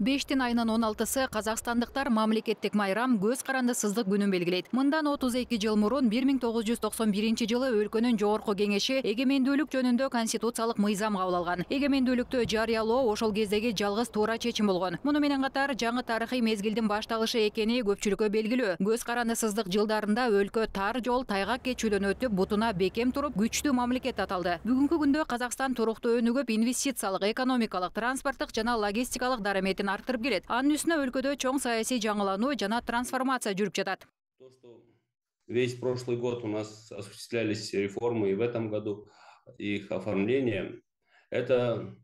Бештин айынын 16-сы Қазақстандықтар мамлекеттик майрам көз карандысыздык күнүн белгилейт. Мындан 32 жыл мурун 1991 жылы өлкөнүн жогорку кеңеши эгемендүүлүк жөнүндө конституциялык мыйзам кабыл алган. Эгемендүүлүктү жарыялоо ошол кездеги жалгыз туура чечим болгон. Муну менен катар жаңы тарыхый мезгилдин башталышы экени көпчүлүккө белгилүү. Көз карандысыздык жылдарында өлкө тар жол тайгак кечүүдөн өтүп, бутуна бекем туруп, күчтүү мамлекет аталды. Бүгүнкү күндө Казакстан туруктуу өнүгүп, инвестициялык, экономикалык, транспорттук жана логистикалык дараметин арттырып келет. Анын үстүнө өлкөдө чоң саясий жаңылануу жана трансформация жүрүп жатат. Весь прошлый год у нас осуществлялись реформы, и в этом году их оформление. Это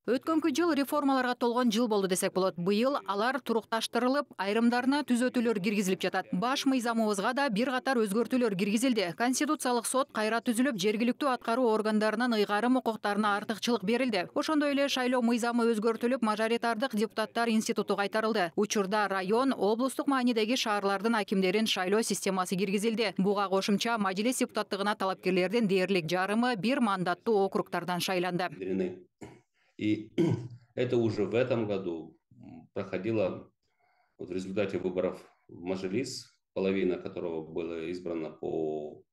Өткөнкү жыл реформаларга толгон жыл болду десек болот. Быйыл алар турукташтырылып, айрымдарына түзөтүүлөр киргизилип жатат. Баш мыйзамыбызга да бир катар өзгөртүүлөр киргизилди. Конституциялык сот кайра түзүлүп, жергиликтүү аткаруу органдарынын ыйгарым укуктарына артыкчылык берилди. Ошондой эле шайлоо мыйзамы өзгөртүлүп, мажоритардык депутаттар институту кайтарылды. Учурда район, облустук маанидеги шаарлардын акимдерин шайлоо системасы киргизилди. Буга кошумча мажлис депутаттыгына талапкерлердин дээрлик жарымы бир мандаттуу округтардан шайланды. И это уже в этом году проходило в результате выборов в Мажилис, половина которого была избрана по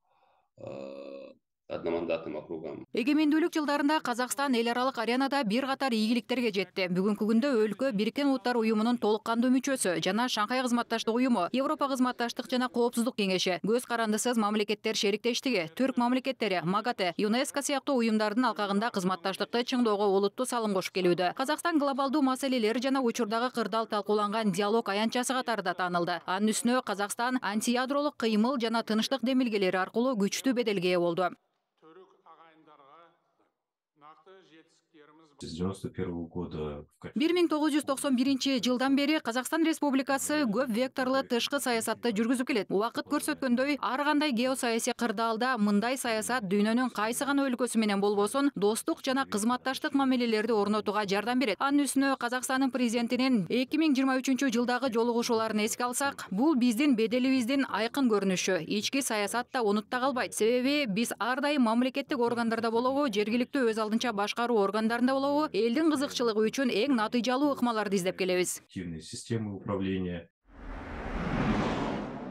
одномандатным округам. Эгемендүүлүк жылдарында Казакстан эл аралык аренада бир катар ийгиликтерге жетти. Бүгүнкү күндө өлкө Бириккен Улуттар уюмунун толук кандуу мүчөсү жана Шанхай кызматташтык уюму, Европа кызматташтык жана коопсуздук кеңеши, көз карандысыз мамлекеттер шериктештиги, Түрк мамлекеттери, МАГАТЭ, ЮНЕСКО сыяктуу уюмдардын алкагында кызматташтыкты чыңдоого олуттуу салым кошуп келүүдө. Казакстан глобалдуу маселелер жана учурдагы кырдаал талкууланган диалог аянтчасы катарында таанылды. Анын үстүнө Казакстан антиядролук кыймыл жана тынчтык демилгелери аркылуу күчтүү беделге ээ болду. С 91 года 1991 жылдан бери Казакстан Республикасы көп векторлы тышкы саясатты жүргүзүп келет. Убакыт көрсөткөндөй, ар кандай геосаясий кырдаалда мындай саясат дүйнөнүн кайсы гана өлкөсү менен болбосун, достук жана кызматташтык мамилелерди орнотууга жардам берет. Анын үстүнө Казакстандын президентинин 2023 жылдагы жолугушууларын эске алсак, бул биздин беделибиздин айкын көрүнүшү. Ички саясат да унутта калбайт. Себеби биз ар дайым мамлекеттик органдарда болобу, жергиликтүү өз алдынча башкаруу органдарында болобу, элдин кызыкчылыгы үчүн эң натыйжалуу ыкмаларды издеп келебиз. Системы управления